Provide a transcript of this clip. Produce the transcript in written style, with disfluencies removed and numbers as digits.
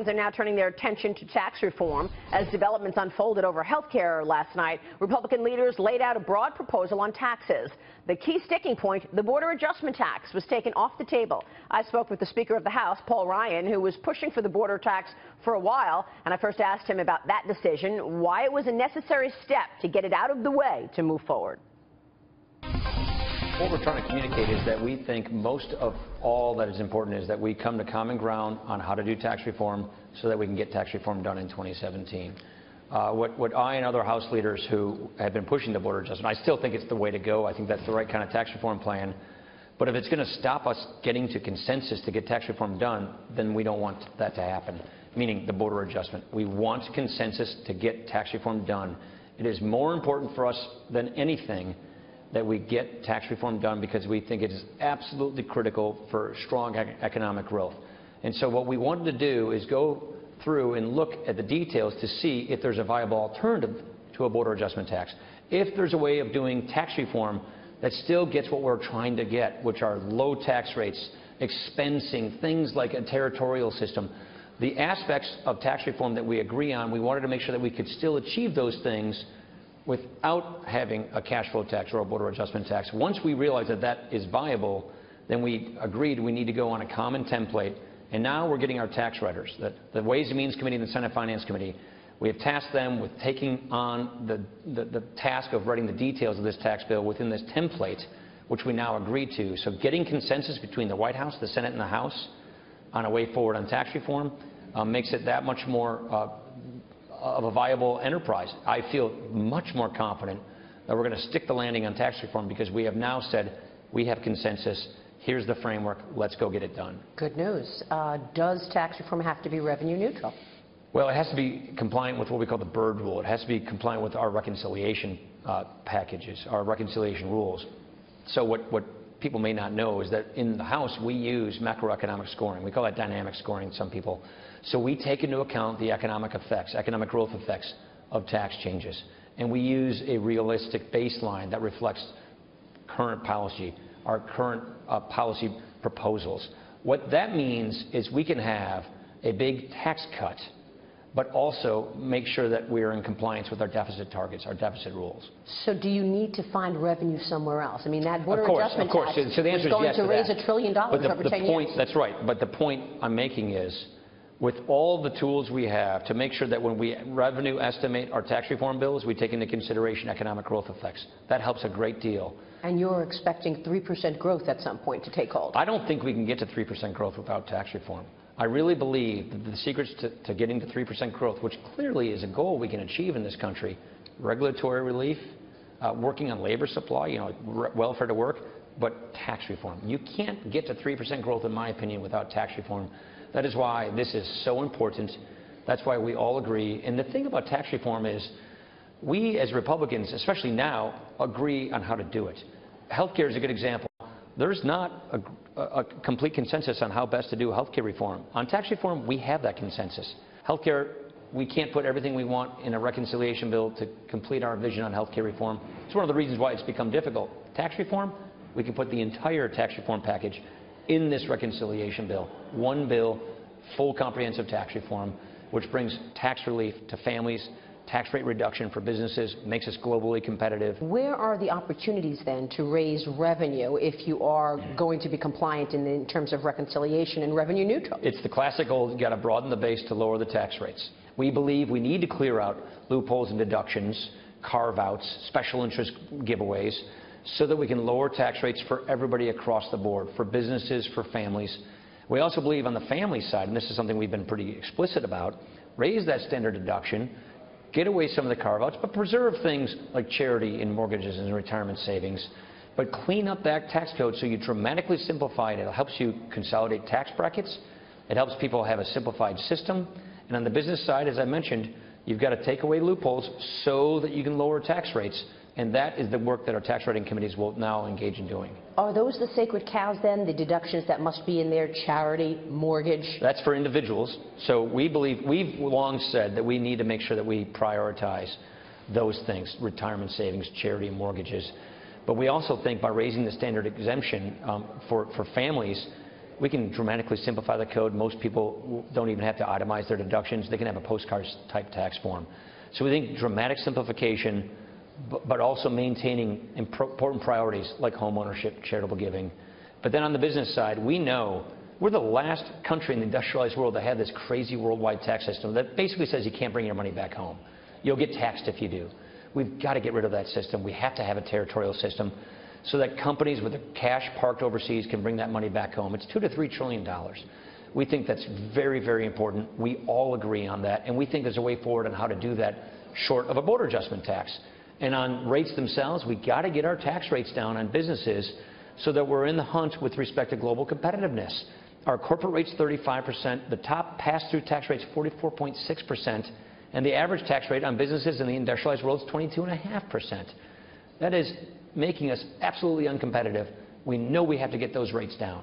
Are now turning their attention to tax reform as developments unfolded over health care last night. Republican leaders laid out a broad proposal on taxes. The key sticking point, the border adjustment tax, was taken off the table. I spoke with the Speaker of the House, Paul Ryan, who was pushing for the border tax for a while, and I first asked him about that decision, why it was a necessary step to get it out of the way to move forward. What we're trying to communicate is that we think most of all that is important is that we come to common ground on how to do tax reform so that we can get tax reform done in 2017. What I and other House leaders who have been pushing the border adjustment, I still think it's the way to go. I think that's the right kind of tax reform plan. But if it's going to stop us getting to consensus to get tax reform done, then we don't want that to happen, meaning the border adjustment. We want consensus to get tax reform done. It is more important for us than anything that we get tax reform done because we think it is absolutely critical for strong economic growth. And so what we wanted to do is go through and look at the details to see if there's a viable alternative to a border adjustment tax. If there's a way of doing tax reform that still gets what we're trying to get, which are low tax rates, expensing, things like a territorial system. The aspects of tax reform that we agree on, we wanted to make sure that we could still achieve those things without having a cash flow tax or a border adjustment tax. Once we realized that that is viable, then we agreed we need to go on a common template. And now we're getting our tax writers, the Ways and Means Committee and the Senate Finance Committee. We have tasked them with taking on the task of writing the details of this tax bill within this template, which we now agreed to. So getting consensus between the White House, the Senate, and the House on a way forward on tax reform makes it that much more of a viable enterprise. I feel much more confident that we're going to stick the landing on tax reform because we have now said we have consensus. Here's the framework. Let's go get it done. Good news. Does tax reform have to be revenue neutral? Well, it has to be compliant with what we call the Byrd Rule. It has to be compliant with our reconciliation packages, our reconciliation rules. So what people may not know is that in the House we use macroeconomic scoring. We call that dynamic scoring, some people. So we take into account the economic effects, economic growth effects of tax changes. And we use a realistic baseline that reflects current policy, our current policy proposals. What that means is we can have a big tax cut, but also make sure that we're in compliance with our deficit targets, our deficit rules. So do you need to find revenue somewhere else? I mean, that border adjustment tax so the answer is going yes to raise $1 trillion over 10 years. That's right. But the point I'm making is, with all the tools we have to make sure that when we revenue estimate our tax reform bills, we take into consideration economic growth effects. That helps a great deal. And you're expecting 3% growth at some point to take hold. I don't think we can get to 3% growth without tax reform. I really believe that the secrets to getting to 3% growth, which clearly is a goal we can achieve in this country, regulatory relief, working on labor supply, welfare to work, but tax reform. You can't get to 3% growth, in my opinion, without tax reform. That is why this is so important. That's why we all agree. And the thing about tax reform is we as Republicans, especially now, agree on how to do it. Healthcare is a good example. There's not a complete consensus on how best to do healthcare reform. On tax reform, we have that consensus. Healthcare, we can't put everything we want in a reconciliation bill to complete our vision on healthcare reform. It's one of the reasons why it's become difficult. Tax reform, we can put the entire tax reform package in this reconciliation bill. One bill, full comprehensive tax reform, which brings tax relief to families, tax rate reduction for businesses, makes us globally competitive. Where are the opportunities then to raise revenue if you are going to be compliant in terms of reconciliation and revenue neutral? It's the classic old, you've got to broaden the base to lower the tax rates. We believe we need to clear out loopholes and deductions, carve-outs, special interest giveaways, so that we can lower tax rates for everybody across the board, for businesses, for families. We also believe on the family side, and this is something we've been pretty explicit about, raise that standard deduction, get away some of the carve-outs, but preserve things like charity and mortgages and retirement savings. But clean up that tax code so you dramatically simplify it. It helps you consolidate tax brackets. It helps people have a simplified system. And on the business side, as I mentioned, you've got to take away loopholes so that you can lower tax rates. And that is the work that our tax writing committees will now engage in doing. Are those the sacred cows then, the deductions that must be in there, charity, mortgage? That's for individuals. So we believe, we've long said that we need to make sure that we prioritize those things, retirement savings, charity, and mortgages. But we also think by raising the standard exemption for families, we can dramatically simplify the code. Most people don't even have to itemize their deductions. They can have a postcard-type tax form. So we think dramatic simplification, but also maintaining important priorities like homeownership, charitable giving. But then on the business side, we know we're the last country in the industrialized world that had this crazy worldwide tax system that basically says you can't bring your money back home. You'll get taxed if you do. We've got to get rid of that system. We have to have a territorial system so that companies with their cash parked overseas can bring that money back home. It's $2 to $3 trillion. We think that's very, very important. We all agree on that, and we think there's a way forward on how to do that short of a border adjustment tax. And on rates themselves, we've got to get our tax rates down on businesses so that we're in the hunt with respect to global competitiveness. Our corporate rate's 35%, the top pass-through tax rate's 44.6%, and the average tax rate on businesses in the industrialized world is 22.5%. That is making us absolutely uncompetitive. We know we have to get those rates down.